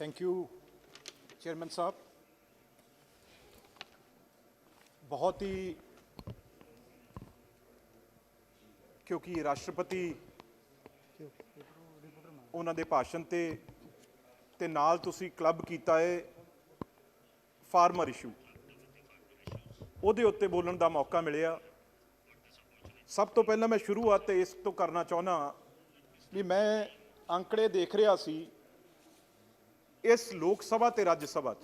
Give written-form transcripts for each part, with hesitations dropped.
Thank you chairman साहब। बहुत ही क्योंकि राष्ट्रपति उन्हां दे भाषण ते नाल तुसी क्लब कीता है फार्मर इशू उहदे उत्ते बोलण दा मौका मिलिया। सब तो पहला मैं शुरुआत इस तो करना चाहना भी मैं अंकड़े देख रहा सी इस लोक सभा ते राज्य सभा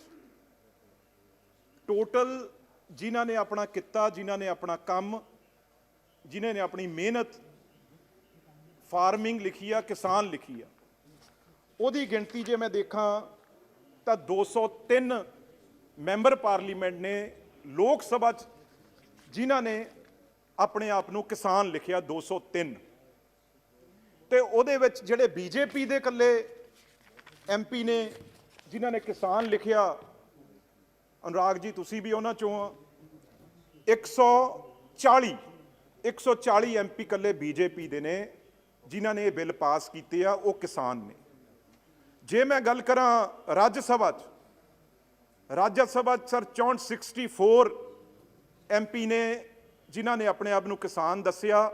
टोटल जिन्हां ने अपना किता, जिन्हां ने अपना काम, जिन्हां ने अपनी मेहनत फार्मिंग लिखी आ, किसान लिखी आ, उहदी गिनती जे मैं देखा तो 203 मैंबर पार्लीमेंट ने लोक सभा जिन्हां ने अपने आप नूं किसान लिखिया 203 ते उहदे विच जिहड़े बीजेपी दे कल्ले MP ने जिन्हां ने किसान लिखिया, अनुराग जी तुसी भी उन्हां चों 140 MP कल्ले बीजेपी दे ने जिन्हां ने बिल पास कीते आ, वो किसान ने। जे मैं गल करां राज्य सभा सर 64 MP ने जिन्हां ने अपने आप नूं किसान दस्सिया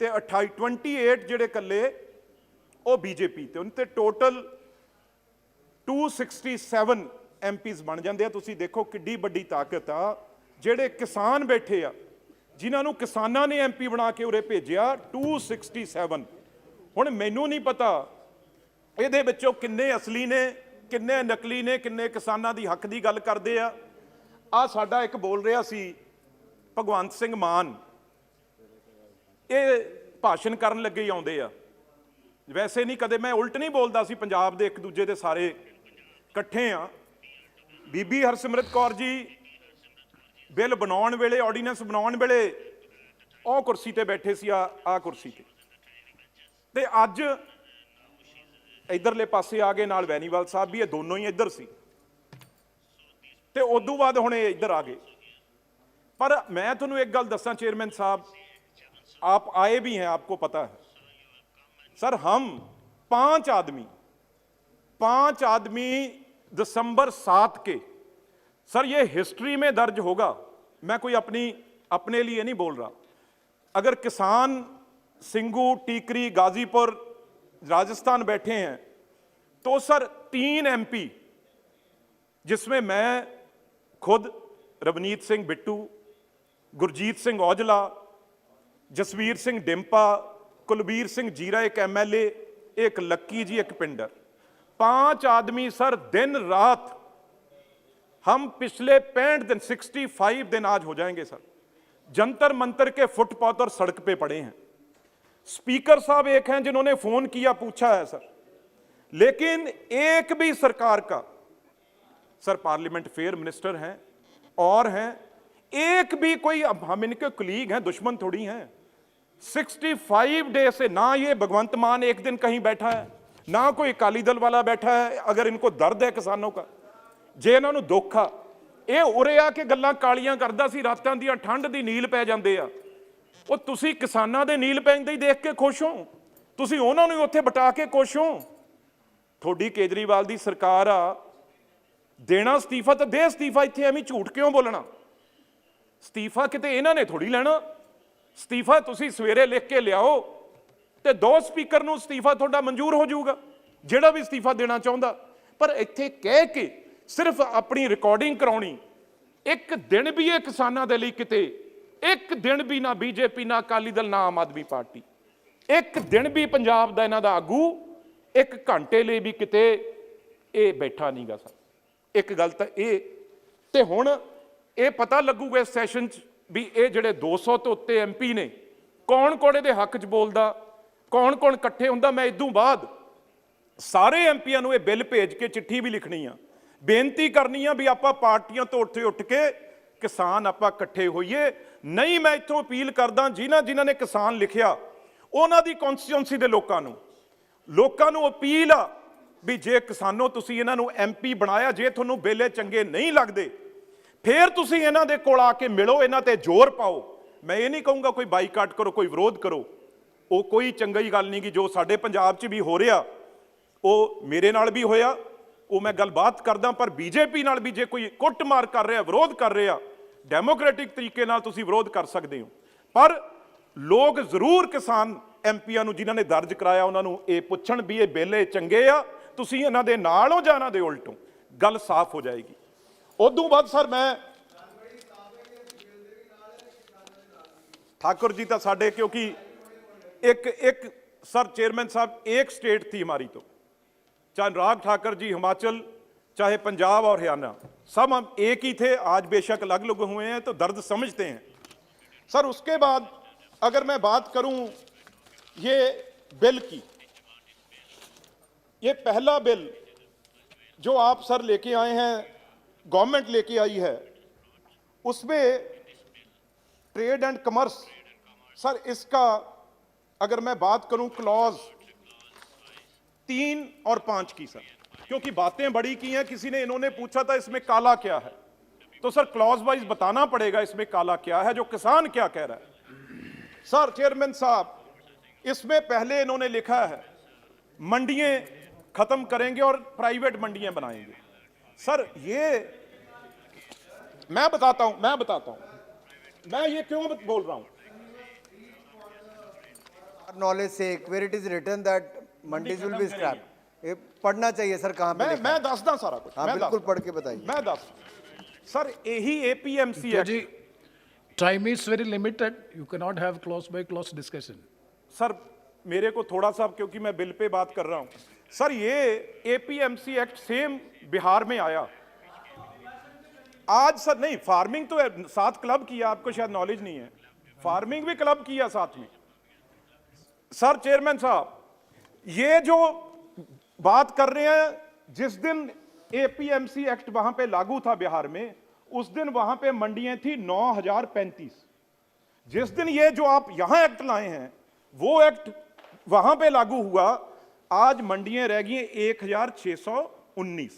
ते 28 जिहड़े कल्ले वो बीजेपी ते उनते टोटल 267 MPs बन जाते हैं। तुसी देखो किड्डी बड़ी ताकत आ, जिहड़े किसान बैठे आ जिन्हां नूं किसानां ने MP बना के उरे भेजिया 267। हुण मैनूं नहीं पता इहदे विचों किन्ने असली ने, किन्ने नकली ने, किन्ने किसानां दी हक दी गल करदे आ। साडा एक बोल रहा सी भगवंत सिंह मान, ये भाषण करन लगे ही आउंदे आ। वैसे नहीं कदे मैं उल्ट नहीं बोलता सी, पंजाब दे एक दूजे दे सारे इकट्ठे आ। बीबी हरसिमरत कौर जी बिल बनाउण वेले, ऑर्डीनेंस बनाउण वेले ओ कुर्सी ते बैठे सी, आ कुर्सी ते अज इधरले पासे आ गए, नाल वैनीवाल साहब भी, ये दोनों ही इधर सी ते उदों बाद हुण इधर आ गए। पर मैं तुहानूं एक गल दस्सां चेयरमैन साहब, आप आए भी हैं, आपको पता है सर, हम 5 आदमी दिसंबर 7 के, सर ये हिस्ट्री में दर्ज होगा। मैं कोई अपने लिए नहीं बोल रहा। अगर किसान सिंगू, टीकरी, गाजीपुर, राजस्थान बैठे हैं तो सर 3 MP जिसमें मैं खुद, रवनीत सिंह बिट्टू, गुरजीत सिंह औजला, जसवीर सिंह डिंपा, कुलबीर सिंह जीरा एक MLA, एक लक्की जी, एक पिंडर, 5 आदमी सर दिन रात, हम पिछले 65 दिन 65 दिन आज हो जाएंगे सर, जंतर मंतर के फुटपाथ और सड़क पे पड़े हैं। स्पीकर साहब एक हैं जिन्होंने फोन किया, पूछा है सर, लेकिन एक भी सरकार का, सर पार्लियामेंट फेयर मिनिस्टर हैं और हैं, एक भी कोई, अब हम इनके कुलीग हैं, दुश्मन थोड़ी हैं। 65 डे से ना ये भगवंत मान एक दिन कहीं बैठा है, ना कोई अकाली दल वाला बैठा है। अगर इनको दर्द है किसानों का, जे इन्हों दुख आ, ये उरे आके गल्लां कालियां करदा सी, रातां दी ठंड दी नील पै जांदे आ। ਉਹ ਤੁਸੀਂ किसानां दे नील पैंदे देख के खुश हो, ਤੁਸੀਂ ਉਹਨਾਂ ਨੂੰ ਉੱਥੇ ਬਿਠਾ ਕੇ खुश हो। ਤੁਹਾਡੀ केजरीवाल ਦੀ ਸਰਕਾਰ ਆ, ਦੇਣਾ ਅਸਤੀਫਾ ਤਾਂ ਦੇ ਅਸਤੀਫਾ, ਇੱਥੇ ਐਵੇਂ ਝੂਠ ਕਿਉਂ ਬੋਲਣਾ? ਅਸਤੀਫਾ ਕਿਤੇ ਇਹਨਾਂ ਨੇ ਥੋੜੀ ਲੈਣਾ। ਅਸਤੀਫਾ ਤੁਸੀਂ ਸਵੇਰੇ ਲਿਖ ਕੇ ਲਿਆਓ ਤੇ 2 ਸਪੀਕਰ ਨੂੰ ਅਸਤੀਫਾ ਤੁਹਾਡਾ ਮਨਜ਼ੂਰ ਹੋ ਜਾਊਗਾ, ਜਿਹੜਾ ਵੀ ਅਸਤੀਫਾ ਦੇਣਾ ਚਾਹੁੰਦਾ। ਪਰ ਇੱਥੇ ਕਹਿ ਕੇ ਸਿਰਫ ਆਪਣੀ ਰਿਕਾਰਡਿੰਗ ਕਰਾਉਣੀ, ਇੱਕ ਦਿਨ ਵੀ ਇਹ ਕਿਸਾਨਾਂ ਦੇ ਲਈ ਕਿਤੇ, एक दिन भी ना बीजेपी, ना अकाली दल, ना आम आदमी पार्टी, एक दिन भी पंजाब दा इन्हां दा आगू एक घंटे लिए भी किते ये बैठा नहीं गा सर। एक गल तां ये ते हुण ये पता लगूगा इस सैशन च भी ये जिहड़े 200 तो उत्ते MP ने, कौन कौन इहदे हक च बोलदा, कौन कौन इकट्ठे हुंदा। मैं इदों बाद सारे MPआं नूं ये बिल भेज के चिट्ठी भी लिखनी आ, बेनती करनी आ भी आपां पार्टियां तो उठ के किसान आपां इकट्ठे होइए। नहीं मैं इत्थों अपील करदा, जिन्हां ने किसान लिखिया उन्हां दी कॉन्स्टिट्यूएंसी दे लोकां नूं अपील आ भी जे किसानों तुसीं इन्हां नूं MP बनाया, जे तुहानूं बिल चंगे नहीं लगदे फिर तुसीं इन्हां दे कोल आके मिलो, इन्हां ते जोर पाओ। मैं ये नहीं कहूँगा कोई बाईकाट करो, कोई विरोध करो, वो कोई चंगी गल नहीं कि जो साडे पंजाब च भी हो रहा वो मेरे नाल भी होया, ਉਹ ਮੈਂ ਗੱਲਬਾਤ ਕਰਦਾ, ਪਰ ਬੀਜੇਪੀ ਨਾਲ ਵੀ ਜੇ ਕੋਈ ਕੁੱਟਮਾਰ ਕਰ ਰਿਹਾ, ਵਿਰੋਧ ਕਰ ਰਿਹਾ, ਡੈਮੋਕ੍ਰੈਟਿਕ ਤਰੀਕੇ ਨਾਲ ਤੁਸੀਂ ਵਿਰੋਧ ਕਰ ਸਕਦੇ ਹੋ। ਪਰ ਲੋਕ ਜ਼ਰੂਰ ਕਿਸਾਨ ਐਮਪੀਆਂ ਨੂੰ ਜਿਨ੍ਹਾਂ ਨੇ ਦਰਜ ਕਰਾਇਆ ਉਹਨਾਂ ਨੂੰ ਇਹ ਪੁੱਛਣ ਵੀ ਇਹ ਬਿੱਲ ਚੰਗੇ ਆ, ਤੁਸੀਂ ਇਹਨਾਂ ਦੇ ਨਾਲ ਹੋ ਜਾਂ ਇਹਨਾਂ ਦੇ ਉਲਟੋ, ਗੱਲ ਸਾਫ਼ ਹੋ ਜਾਏਗੀ। ਉਦੋਂ ਬਾਅਦ ਸਰ ਮੈਂ ठाकुर जी तो साढ़े, क्योंकि एक सर चेयरमैन साहब एक स्टेट थी हमारी, तो चाहे अनुराग ठाकुर जी हिमाचल, चाहे पंजाब और हरियाणा, सब हम एक ही थे। आज बेशक अलग अलग हुए हैं तो दर्द समझते हैं सर। उसके बाद अगर मैं बात करूं ये बिल की, ये पहला बिल जो आप सर लेके आए हैं, गवर्नमेंट लेके आई है, उसमें ट्रेड एंड कमर्स सर, इसका अगर मैं बात करूं क्लॉज 3 और 5 की सर, क्योंकि बातें बड़ी की हैं, किसी ने इन्होंने पूछा था इसमें काला क्या है, तो सर क्लॉज वाइज बताना पड़ेगा इसमें काला क्या है, जो किसान क्या कह रहा है। सर चेयरमैन साहब, इसमें पहले इन्होंने लिखा है मंडियां खत्म करेंगे और प्राइवेट मंडियां बनाएंगे। सर ये मैं बताता हूं मैं ये क्यों बोल रहा हूं। नॉलेज से where it is written that mandis will be scrapped, ये पढ़ना चाहिए सर, कहां पे लिखा है? मैं दसदा सारा कुछ, हाँ, बिल्कुल पढ़ के बताइए। मैं दस सर यही APMC ji, time is very limited, you can not have close by close discussion. Sir मेरे को थोड़ा सा, क्योंकि मैं बिल पे बात कर रहा हूं सर, ये एपीएमसी एक्ट सेम बिहार में आया आज सर। नहीं, फार्मिंग तो साथ क्लब किया, आपको शायद नॉलेज नहीं है, फार्मिंग भी क्लब किया साथ में। सर चेयरमैन साहब, ये जो बात कर रहे हैं, जिस दिन एपीएमसी एक्ट वहां पे लागू था बिहार में, उस दिन वहां पे मंडियां थी 9035। जिस दिन ये जो आप यहां एक्ट लाए हैं, वो एक्ट वहां पे लागू हुआ, आज मंडियां रह गई 1619।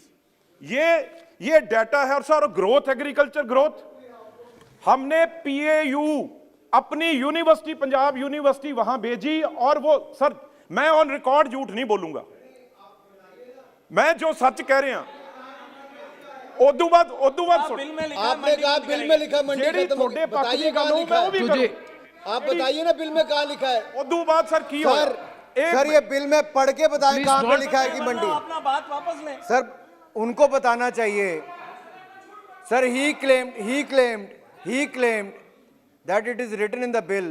ये डाटा है। और सर ग्रोथ, एग्रीकल्चर ग्रोथ, हमने पीएयू अपनी यूनिवर्सिटी, पंजाब यूनिवर्सिटी वहां भेजी, और वो सर मैं ऑन रिकॉर्ड झूठ नहीं बोलूंगा, मैं जो सच कह रहे हैं। उदू बाद आपने कहा बिल में लिखा मंडी खत्म होगी, बताइए कहां लिखा है? आप बताइए ना बिल में कहां लिखा है? उदू बाद सर की हो सर ये बिल में पढ़ के बताएं कहां पे लिखा है कि मंडी। अपना बात वापस लें सर, उनको बताना चाहिए sir. he claimed that it is written in the bill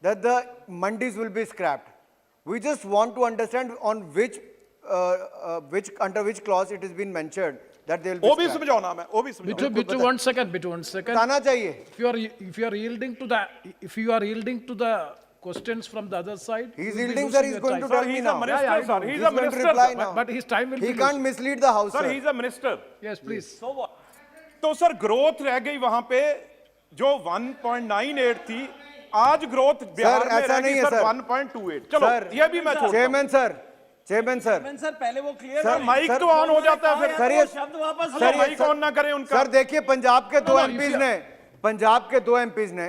that the mandis will be scrapped. We just want to understand on which under which clause it has been mentioned that they will be वो भी scrapped. समझाना मैं, वो भी समझाना। Bittu 1 second, Bittu 1 second। बताना चाहिए। If you are yielding to the questions from the other side, He is you'll be yielding, losing sir. He is your going time. to tell me He's a now. minister, sir. He's He's a going to minister. reply now. But his time will He be can't losing. mislead the house, sir sir. He is a minister. Yes, please. So what? तो sir growth रह गई वहां पे जो 1.98 थी, आज growth Bihar में ऐसा रह नहीं गई है, सर सर। 1.28। चलो सर, ये भी मैं छोड़ता हूं। चेयरमैन सर सर पहले वो क्लियर सर, माइक तो ऑन हो जाता है फिर। सर, ये शब्द वापस सर लो। माइक ऑन ना करें उनका। सर देखिए, पंजाब के दो no, एमपीज ने, पंजाब के दो एमपीज ने,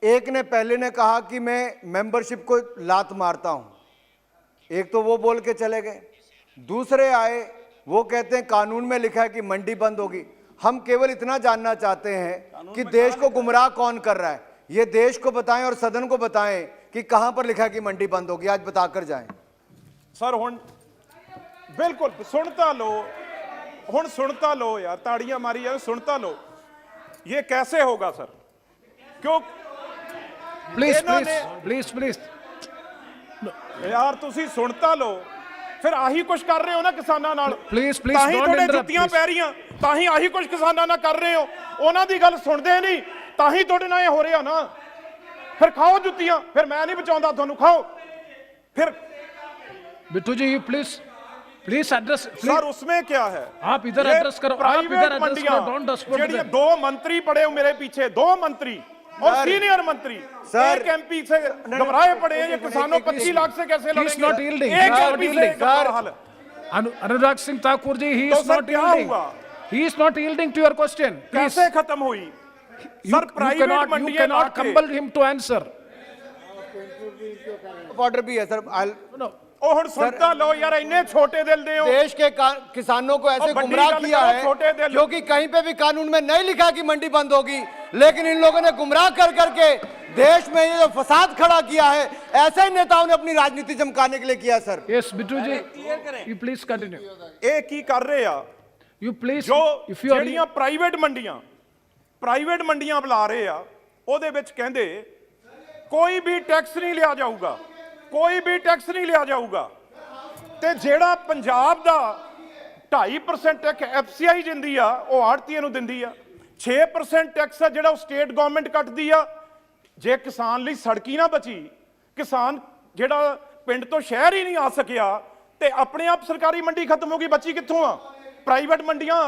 एक ने पहले ने कहा कि मैं मेंबरशिप को लात मारता हूं, एक तो वो बोल के चले गए। दूसरे आए, वो कहते हैं कानून में लिखा है कि मंडी बंद होगी। हम केवल इतना जानना चाहते हैं कि देश को गुमराह कौन कर रहा है, ये देश को बताएं और सदन को बताएं कि कहां पर लिखा है कि मंडी बंद होगी, आज बताकर जाएं। सर हुण बिल्कुल सुनता लो, हुण सुनता लो यार, ताड़ियां मारी यार, सुनता लो। ये कैसे होगा सर? क्यों प्लीज यार तुसी सुनता लो, फिर आही कुछ कर रहे हो ना किसानां नाल। Please, ਤਾਂ ਹੀ don't ਤੁਹਾਡੇ interrupt, ਜੁੱਤੀਆਂ please. ਪੈ ਰਹੀਆਂ, ਤਾਂ ਹੀ ਆਹੀ ਕੁਝ ਕਿਸਾਨਾਂ ਨਾਲ ਕਰ ਰਹੇ ਹੋ। ਉਹਨਾਂ ਦੀ ਗੱਲ ਸੁਣਦੇ ਨਹੀਂ, ਤਾਂ ਹੀ ਤੁਹਾਡੇ ਨਾਲ ਇਹ ਹੋ ਰਿਹਾ ਨਾ। ਫਿਰ ਖਾਓ ਜੁੱਤੀਆਂ, ਫਿਰ ਮੈਂ ਨਹੀਂ ਬਚਾਉਂਦਾ ਤੁਹਾਨੂੰ, ਖਾਓ फिर। बिट्टू जी, प्लीज एड्रेस। सर उसमें क्या है, आप इधर ये एड्रेस करो, आप प्राइवेट इधर एड्रेस मंडियां, करो, डोंट डिस्टर्ब जेडी देम। दो मंत्री पड़े हो मेरे पीछे, दो मंत्री और सर, सीनियर मंत्री, सर, एक एमपी से घबराए पड़े हैं। ये किसानों 25 लाख से कैसे He is not लड़ेंगे? yielding. एक He is not एमपी से yielding. क्या हाल है? अनुराग सिंह ठाकुर जी, he तो is सर not क्या yielding. हुआ? He is not yielding to your question. Please. कैसे खत्म हुई सर? प्राइवेट You मंडियां cannot compel him to answer. Order भी है सर। No. ਉਹ ਹੁਣ ਸੁਣਤਾ ਲਓ ਯਾਰ, ਇੰਨੇ ਛੋਟੇ ਦਿਲ ਦੇ ਹੋ। देश के किसानों को ऐसे और बड़ी गुमराह गल किया करो, है छोटे दिल। क्योंकि कहीं पे भी कानून में नहीं लिखा कि मंडी बंद होगी, लेकिन इन लोगों ने गुमराह कर करके देश में ये जो फसाद खड़ा किया है, ऐसे ही नेताओं ने अपनी राजनीति चमकाने के लिए किया sir. Yes, Bittu ji, you please continue. ਇਹ ਕੀ ਕਰ ਰਹੇ ਆ? You please, ਜੋ if you are... ਜਿਹੜੀਆਂ ਪ੍ਰਾਈਵੇਟ ਮੰਡੀਆਂ ਬੁਲਾ ਰਹੇ ਆ, ਉਹਦੇ ਵਿੱਚ ਕਹਿੰਦੇ ਕੋਈ ਵੀ ਟੈਕਸ ਨਹੀਂ ਲਿਆ ਜਾਊਗਾ, ਕੋਈ ਵੀ ਟੈਕਸ ਨਹੀਂ ਲਿਆ ਜਾਊਗਾ। ਤੇ ਜਿਹੜਾ ਪੰਜਾਬ ਦਾ 2.5% ਟੈਕਸ ਐਫਸੀਆਈ ਦਿੰਦੀ ਆ, ਉਹ ਆੜਤੀਆਂ ਨੂੰ ਦਿੰਦੀ ਆ। 6% ਟੈਕਸ ਆ ਜਿਹੜਾ ਉਹ ਸਟੇਟ ਗਵਰਨਮੈਂਟ ਕੱਟਦੀ ਆ। ਜੇ ਕਿਸਾਨ ਲਈ ਸੜਕੀ ਨਾ ਬਚੀ, ਕਿਸਾਨ ਜਿਹੜਾ ਪਿੰਡ ਤੋਂ ਸ਼ਹਿਰ ਹੀ ਨਹੀਂ ਆ ਸਕਿਆ, ਤੇ ਆਪਣੇ ਆਪ ਸਰਕਾਰੀ ਮੰਡੀ ਖਤਮ ਹੋ ਗਈ, ਬਚੀ ਕਿੱਥੋਂ ਆ? ਪ੍ਰਾਈਵੇਟ ਮੰਡੀਆਂ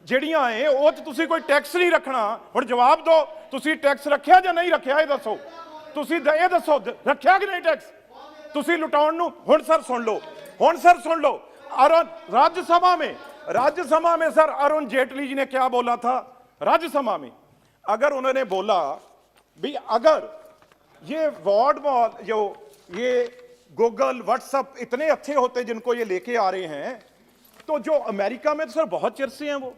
ਜਿਹੜੀਆਂ ਏ, ਉਹ 'ਚ ਤੁਸੀਂ ਕੋਈ ਟੈਕਸ ਨਹੀਂ ਰੱਖਣਾ। ਹੁਣ ਜਵਾਬ ਦਿਓ, ਤੁਸੀਂ ਟੈਕਸ ਰੱਖਿਆ ਜਾਂ ਨਹੀਂ ਰੱਖਿਆ, ਇਹ ਦੱਸੋ। ਤੁਸੀਂ ਇਹ ਦੱਸੋ, ਰੱਖਿਆ ਕਿ ਨਹੀਂ ਟੈਕਸ? ਤੁਸੀਂ ਲੁਟਾਉਣ ਨੂੰ। ਹੁਣ ਸਰ ਸੁਣ ਲਓ, ਹੁਣ सर सुन लो, अरुण राज्यसभा में सर अरुण जेटली जी ने क्या बोला था राज्यसभा में? अगर उन्होंने बोला भी अगर ये वॉल जो ये गूगल व्हाट्सएप इतने अच्छे होते जिनको ये लेके आ रहे हैं, तो जो अमेरिका में तो सर बहुत चिर से हैं, वो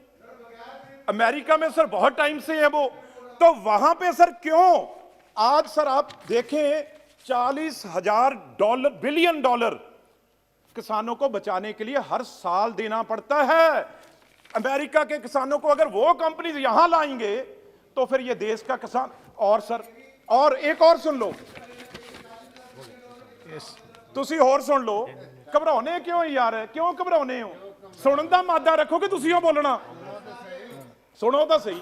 अमेरिका में सर बहुत टाइम से है वो, तो वहां पे सर क्यों आज सर आप देखें $40,000 बिलियन डॉलर किसानों को बचाने के लिए हर साल देना पड़ता है। अमेरिका के किसानों को अगर वो कंपनी यहां लाएंगे तो फिर ये देश का किसान। और सर और एक और सुन लो, तुसी और सुन लो, घबराने क्यों यार, क्यों घबराने हो? सुनन दा मादा रखो कि तुसी बोलना, सुनो तो सही,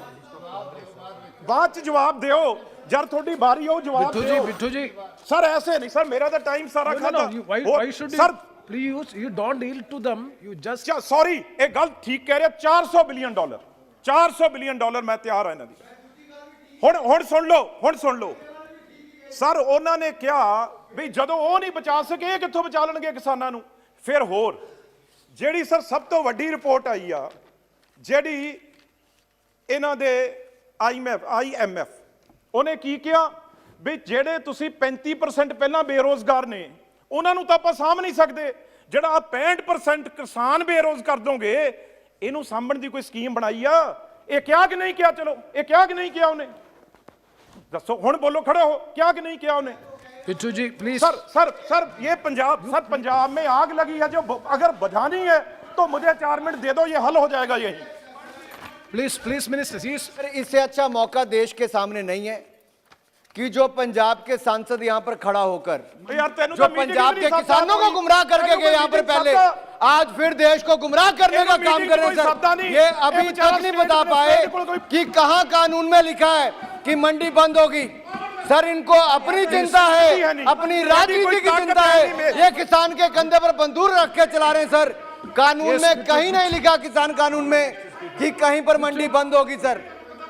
बाद च जवाब दियो जब थोड़ी बारी हो, जवाब दियो। बिट्टू जी, सर ऐसे नहीं सर, मेरा तो टाइम सारा खाता। why should you? Sir Please, you don't yield to them. You just... sorry, एक गल ठीक कह रहे, $400 बिलियन, $400 बिलियन मैं तैयार है इन्हां दी। हुण सुन लो सर, उन्होंने कहा भी जदों वो नहीं बचा सके, ये कित्थों बचा लणगे किसानां नूं? फिर होर जिहड़ी सर सब तो वड्डी रिपोर्ट आई आ, जिहड़ी इन्हां दे IMF उन्हें की कहा भी जिहड़े तुसीं 35% पहलां बेरोजगार ने, ਉਹਨਾਂ ਨੂੰ ਤਾਂ ਆਪਾਂ ਸਾਂਭ ਨਹੀਂ ਸਕਦੇ। ਜਿਹੜਾ 65% ਕਿਸਾਨ ਬੇਰੋਜ਼ ਕਰ ਦੋਗੇ, ਇਹਨੂੰ ਸਾਂਭਣ ਦੀ ਕੋਈ ਸਕੀਮ ਬਣਾਈ ਆ? ਇਹ ਕਿਹਾ ਕਿ ਨਹੀਂ ਕਿਹਾ? ਚਲੋ ਇਹ ਕਿਹਾ ਕਿ ਨਹੀਂ ਕਿਹਾ ਉਹਨੇ? ਦੱਸੋ, ਹੁਣ ਬੋਲੋ, ਖੜੇ ਹੋ, ਕਿਹਾ कि नहीं किया उन्हें? बिट्टू जी प्लीज। सर ये पंजाब में आग लगी है, जो अगर बुझानी है तो मुझे 4 मिनट दे दो, ये हल हो जाएगा यही। प्लीज मिनिस्टर, इससे अच्छा मौका देश के सामने नहीं है कि जो पंजाब के सांसद यहाँ पर खड़ा होकर जो पंजाब के किसानों को गुमराह करके गए यहाँ पर पहले, आज फिर देश को गुमराह करने का काम कर रहे हैं सर। ये अभी तक नहीं बता पाए कि कहां कानून में लिखा है कि मंडी बंद होगी। सर इनको अपनी चिंता है, अपनी राजनीति की चिंता है। ये किसान के कंधे पर बंदूक रख के चला रहे हैं सर। कानून में कहीं नहीं लिखा, किसान कानून में, कि कहीं पर मंडी बंद होगी सर।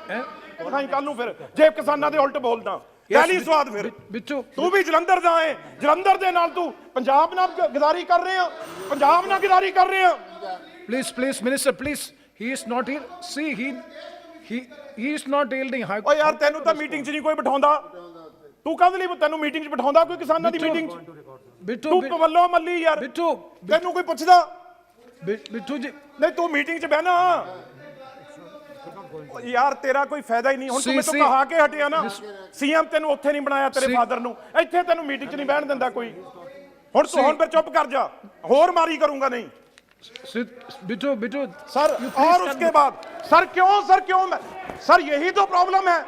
कल नूं फिर जे किसानां दे उल्ट बोलदा पहली स्वाद, फिर बिट्टू तू भी जलंधर दा है, जलंधर दे नाल तू पंजाब नाल गदारी कर रहे हो, पंजाब नाल गदारी कर रहे हो। Please minister please, he is not here. See, he is not yielding high. ओ यार तेनू तां मीटिंग च नहीं कोई बिठाउंदा, तू कद लई तेनू मीटिंग च बिठाउंदा कोई किसानां दी मीटिंग च? बिट्टू तू मल्लो मल्ली यार, बिट्टू तेनू कोई पुछदा? बिट्टू जी नहीं तू मीटिंग च बहना यार, तेरा कोई फायदा ही नहीं। हुण तू मैं तो कहा के हटिया ना, सीएम तेनू उत्थे नहीं बनाया तेरे फादर नू, इत्थे तेनू मीटिंग च नहीं बहन दिंदा कोई। हुण तू हुण फिर चुप कर जा, होर मारी करूंगा नहीं। बिट्टू सर और उसके बाद सर क्यों सर यही तो प्रॉब्लम है।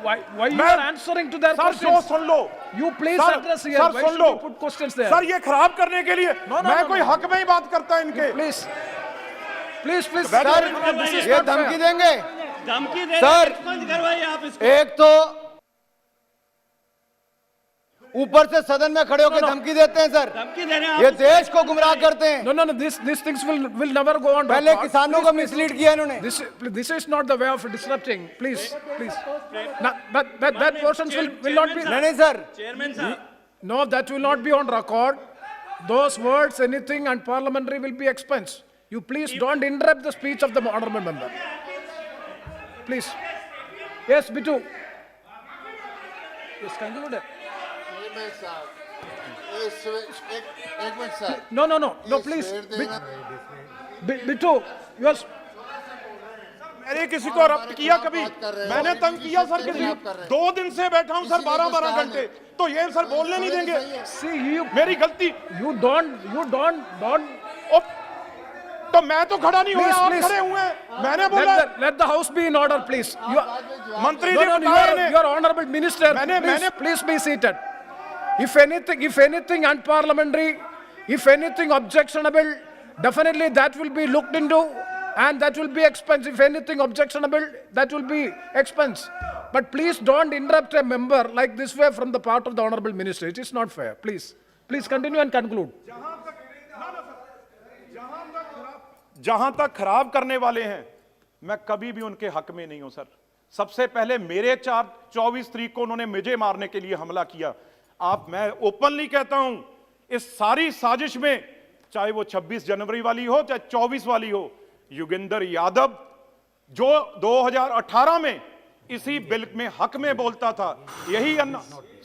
why you are answering to their sir questions? जो सुन लो, You please sir, address here. Sir Why soon should low, you put questions there? Sir ये खराब करने के लिए No, मैं कोई हक में ही बात करता इनके। Please Sir, this is ये not धमकी fair. देंगे धमकी दे सर। बंद करवाइए आप इसको। एक तो ऊपर से सदन में खड़े होकर धमकी देते हैं सर, धमकी दे रहे हैं ये आप। देश को गुमराह करते हैं। No, these things will never go on. पहले record. किसानों को मिसलीड किया इन्होंने। This is not the way of disrupting. Please. No, that portions will not be. नहीं सर, चेयरमैन साहब, No, that will not be on record. Those words, anything, and parliamentary will be expensed. You please don't interrupt the speech of the honorable member. Please. Yes, Bittu. Yes, conclude. एक minute sir, No, no, no, no, please. Bittu, you are. मैंने किसी को रब्त किया कभी? मैंने तंग किया sir किसी? 2 दिन से बैठा हूं सर 12-12 घंटे, तो ये सर बोलने नहीं देंगे। See, you. मेरी गलती। You don't. तो मैं तो खड़ा नहीं हुआ, Please, आप please. खड़े हुए हैं। मैंने बोला Let the house be in order, please. मंत्री No, जी no, बताया इन्हें। you are honorable minister. Please be seated. If anything unparliamentary, if anything objectionable, definitely that will be looked into, and that will be expense. If anything objectionable, that will be expense. But please don't interrupt a member like this way from the part of the honorable minister. It is not fair. Please continue and conclude. जहां तक खराब करने वाले हैं, मैं कभी भी उनके हक में नहीं हूं सर। सबसे पहले मेरे 24 तारीख को उन्होंने मुझे मारने के लिए हमला किया। मैं ओपनली कहता हूं, इस सारी साजिश में, चाहे वो 26 जनवरी वाली हो चाहे 24 वाली हो, योगेंद्र यादव जो 2018 में इसी बिल में हक में बोलता था, यही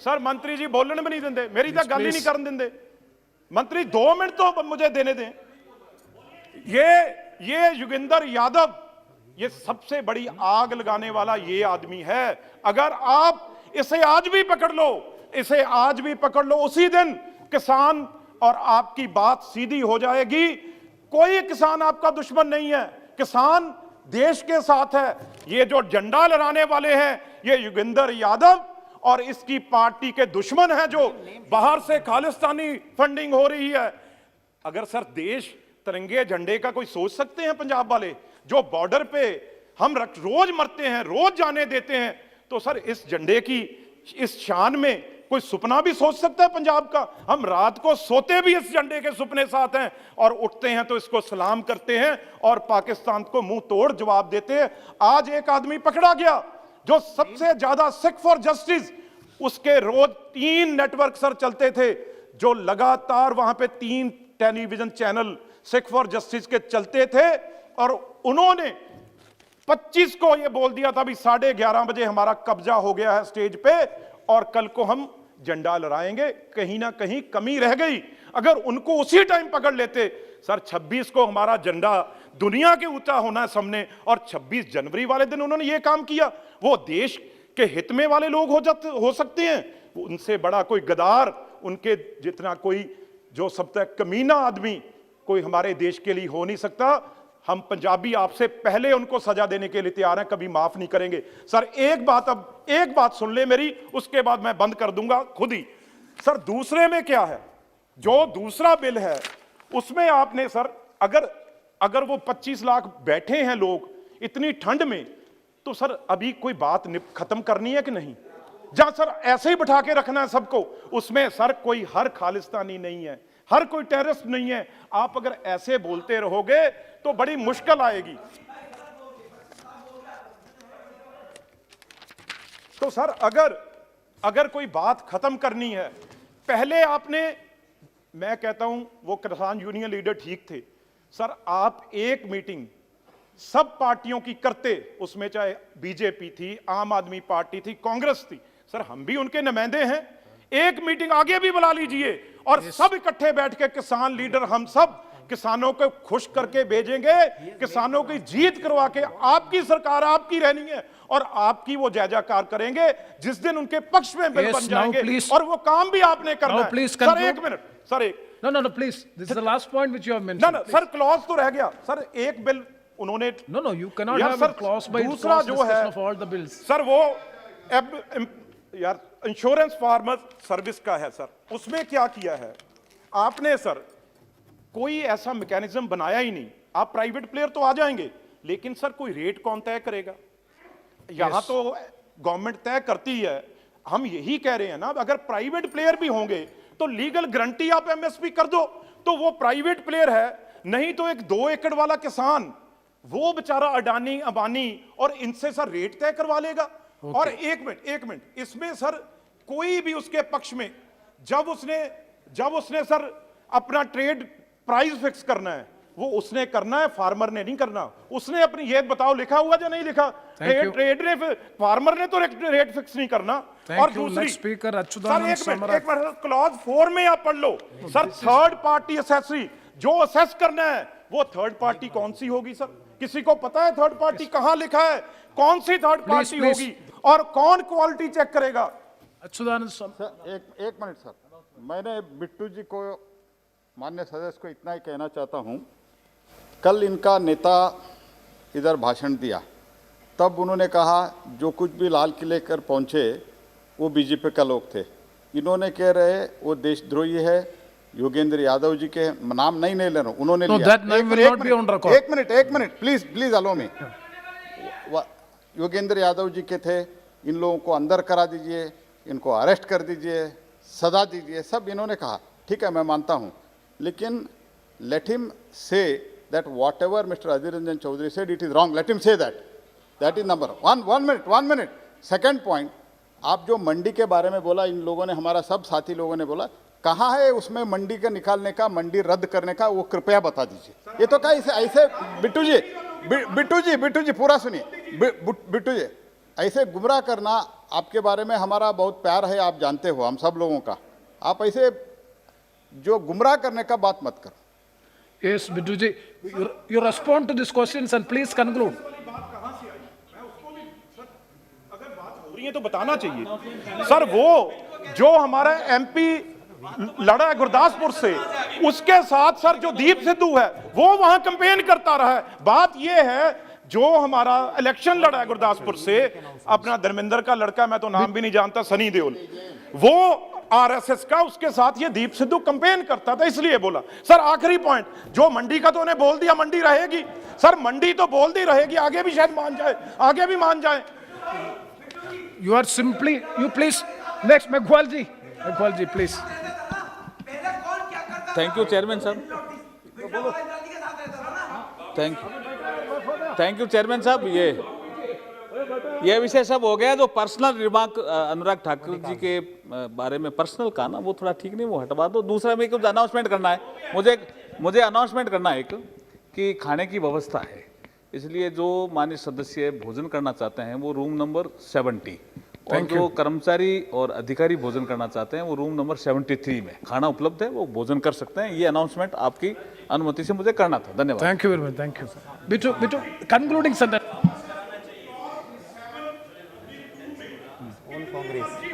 सर मंत्री जी बोलने में नहीं देंगे, मेरी तो गल ही नहीं करन देंगे। मंत्री 2 मिनट तो मुझे देने दें। ये योगेंद्र यादव, ये सबसे बड़ी आग लगाने वाला ये आदमी है। अगर आप इसे आज भी पकड़ लो, उसी दिन किसान और आपकी बात सीधी हो जाएगी। कोई किसान आपका दुश्मन नहीं है, किसान देश के साथ है। ये जो झंडा लहराने वाले हैं, ये योगेंद्र यादव और इसकी पार्टी के दुश्मन हैं, जो बाहर से खालिस्तानी फंडिंग हो रही है। अगर सर देश तिरंगे झंडे का कोई सोच सकते हैं पंजाब वाले, जो बॉर्डर पे हम रोज मरते हैं, रोज जाने देते हैं, तो सर इस झंडे की इस शान में कोई सपना भी सोच सकता है पंजाब का? हम रात को सोते भी इस झंडे के सपने साथ हैं और उठते हैं तो इसको सलाम करते हैं और पाकिस्तान को मुंह तोड़ जवाब देते हैं। आज एक आदमी पकड़ा गया जो सबसे ज्यादा सिख फॉर जस्टिस, उसके रोज 3 नेटवर्क सर चलते थे, जो लगातार वहां पे 3 television channel Sikh for justice के चलते थे, और उन्होंने 25 को यह बोल दिया था भी 11:30 बजे हमारा कब्जा हो गया है स्टेज पे और कल को हम झंडा लहराएंगे। कहीं ना कहीं कमी रह गई। अगर उनको उसी टाइम पकड़ लेते सर, 26 को हमारा झंडा दुनिया के ऊंचा होना है सामने, और 26 जनवरी वाले दिन उन्होंने ये काम किया। वो देश के हित में वाले लोग हो सकते हैं, उनसे बड़ा कोई गद्दार, उनके जितना कोई जो सब तक कमीना आदमी कोई हमारे देश के लिए हो नहीं सकता। हम पंजाबी आपसे पहले उनको सजा देने के लिए तैयार हैं, कभी माफ नहीं करेंगे। सर एक बात सुन ले मेरी, उसके बाद मैं बंद कर दूंगा खुद ही। सर दूसरे में क्या है, जो दूसरा बिल है उसमें आपने सर, अगर वो 25 लाख बैठे हैं लोग इतनी ठंड में, तो सर अभी कोई बात खत्म करनी है कि नहीं? जहां सर ऐसे ही बिठा के रखना है सबको, उसमें सर कोई हर खालिस्तानी नहीं है, हर कोई टेररिस्ट नहीं है। आप अगर ऐसे बोलते रहोगे तो बड़ी मुश्किल आएगी। तो सर अगर कोई बात खत्म करनी है, पहले आपने, मैं कहता हूं वो किसान यूनियन लीडर ठीक थे सर, आप एक मीटिंग सब पार्टियों की करते, उसमें चाहे बीजेपी थी, आम आदमी पार्टी थी, कांग्रेस थी, सर हम भी उनके नुमाइंदे हैं। एक मीटिंग आगे भी बुला लीजिए और सब इकट्ठे बैठ के किसान लीडर, हम सब किसानों को खुश करके भेजेंगे, किसानों की जीत करवा के आपकी सरकार आपकी रहनी है और आपकी वो जय जयकार करेंगे जिस दिन उनके पक्ष में बिल बन जाएंगे, और वो काम भी आपने करना है। सर एक मिनट, सर एक No, please. This is the last point which you have mentioned. ना सर क्लॉज तो रह गया सर, एक बिल उन्होंने, No, you cannot have a clause by दूसरा clause जो discussion है of all the bills. Sir वो यार इंश्योरेंस फार्मर सर्विस का है सर, उसमें क्या किया है आपने सर, कोई ऐसा मैकेनिज्म बनाया ही नहीं। आप प्राइवेट प्लेयर तो आ जाएंगे, लेकिन सर कोई रेट कौन तय करेगा? यहां तो गवर्नमेंट तय करती है। हम यही कह रहे हैं ना, अगर प्राइवेट प्लेयर भी होंगे तो लीगल गारंटी आप एमएसपी कर दो, तो वो प्राइवेट प्लेयर है। नहीं तो एक 2 एकड़ वाला किसान, वो बेचारा अडानी अंबानी और इनसे सर रेट तय करवा लेगा। और एक मिनट, इसमें सर कोई भी उसके पक्ष में, जब उसने सर अपना ट्रेड प्राइस फिक्स करना है, वो उसने करना है, फार्मर ने नहीं करना। उसने अपनी ये बताओ लिखा हुआ या नहीं लिखा? ट्रेड ने, फार्मर ने तो रेट फिक्स नहीं करना। और दूसरी स्पीकर सर अच्युतानंद एक मिनट क्लॉज 4 में आप पढ़ लो सर, थर्ड पार्टी असेसरी, जो असेस करना है वो थर्ड पार्टी कौन सी होगी सर? किसी को पता है थर्ड पार्टी कहां लिखा है? कौन सी थर्ड पार्टी होगी और कौन क्वालिटी चेक करेगा? अच्युतानंद सर एक मिनट सर, मैंने बिट्टू जी को, माननीय सदस्य को इतना ही कहना चाहता हूं, कल इनका नेता इधर भाषण दिया, तब उन्होंने कहा जो कुछ भी लाल किले कर पहुंचे वो बीजेपी का लोग थे। इन्होंने कह रहे वो देशद्रोही है, योगेंद्र यादव जी के नाम नहीं ले रहा हूं, उन्होंने लिया। एक मिनट प्लीज अलो मी। योगेंद्र यादव जी के थे, इन लोगों को अंदर करा दीजिए, इनको अरेस्ट कर दीजिए, सजा दीजिए, सब इन्होंने कहा। ठीक है, मैं मानता हूं, लेकिन let him say that whatever mister Adhir Ranjan Chowdhury said it is wrong, let him say that is number one minute. Second point, आप जो मंडी के बारे में बोला, इन लोगों ने, हमारा सब साथी लोगों ने बोला, कहाँ है उसमें मंडी का निकालने का, मंडी रद्द करने का, वो कृपया बता दीजिए। ये तो क्या ऐसे बिट्टू जी पूरा सुनिए, बिट्टू जी ऐसे गुमराह करना, आपके बारे में हमारा बहुत प्यार है, आप जानते हो हम सब लोगों का, आप ऐसे जो गुमराह करने का बात मत करो। Yes, Bittu ji, you respond to these questions and please conclude. अगर बात हो रही है तो बताना चाहिए सर। वो जो हमारा एमपी लड़ा है गुरदासपुर से, उसके साथ सर जो दीप सिद्धू है वो वहां कैंपेन करता रहा है। बात ये है जो हमारा इलेक्शन लड़ा है गुरदासपुर से, अपना धर्मेंद्र का लड़का, मैं तो नाम भी नहीं जानता, सनी देओल, वो आरएसएस का, उसके साथ ये दीप सिद्धू कैंपेन करता था, इसलिए बोला। सर आखिरी पॉइंट, जो मंडी का तो उन्हें बोल दिया मंडी रहेगी, सर मंडी तो बोल दी रहेगी, आगे भी शायद मान जाए, आगे भी मान जाए। You are simply, you please, next Meghwal ji please. Thank you chairman साहब, थैंक यू चेयरमैन साहब। ये विषय सब हो गया। जो पर्सनल रिमार्क अनुराग ठाकुर जी के बारे में पर्सनल का ना, वो थोड़ा ठीक नहीं, वो हटवा दो। दूसरा में कुछ अनाउंसमेंट करना है, मुझे अनाउंसमेंट करना है एक, कि खाने की व्यवस्था है, इसलिए जो माननीय सदस्य भोजन करना चाहते हैं वो रूम नंबर 70, और जो कर्मचारी और अधिकारी भोजन करना चाहते हैं वो रूम नंबर 73 में खाना उपलब्ध है, वो भोजन कर सकते हैं। ये अनाउंसमेंट आपकी अनुमति से मुझे करना था। धन्यवाद। Thank you very much. Thank you. Bittu, concluding sentence.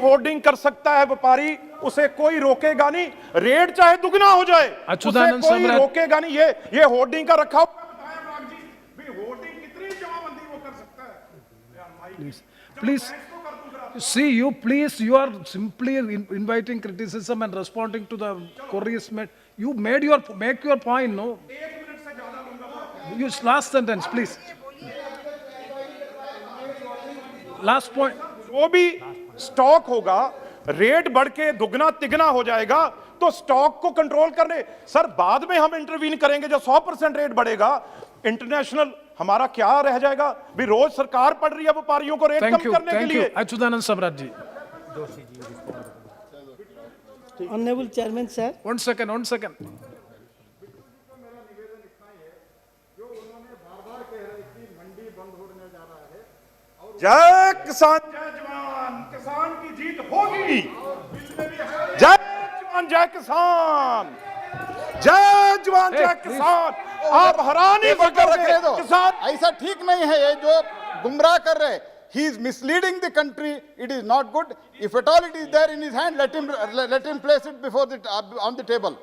Hoarding कर सकता है व्यापारी, उसे कोई रोकेगा नहीं, रेट चाहे दुगना हो जाए, उसे कोई रोकेगा नहीं। ये होर्डिंग का रखा होर्डिंग कितनी जमाबंदी वो कर सकता है? Please. See, you are simply inviting criticism and responding to the queries made. You make your point, no? Use last sentence, please. Last point. जो भी स्टॉक होगा, रेट बढ़ के दुगना तिगना हो जाएगा, तो स्टॉक को कंट्रोल करने, सर बाद में हम इंटरवीन करेंगे। जब 100% रेट बढ़ेगा, इंटरनेशनल हमारा क्या रह जाएगा? भी रोज सरकार पड़ रही है व्यापारियों को रेट कम करने के लिए। अच्युतानंद सम्राट जी। Honorable Chairman sir. One second. जय किसान जय जवान, किसान की जीत होगी। जय जवान जय किसान, जय जवान जय किसान। आप हरानी कर किसान, ऐसा ठीक नहीं है। ये जो गुमराह कर रहे, he is misleading the country, it is not good. If at all it is there in his hand, let him place it before on the table.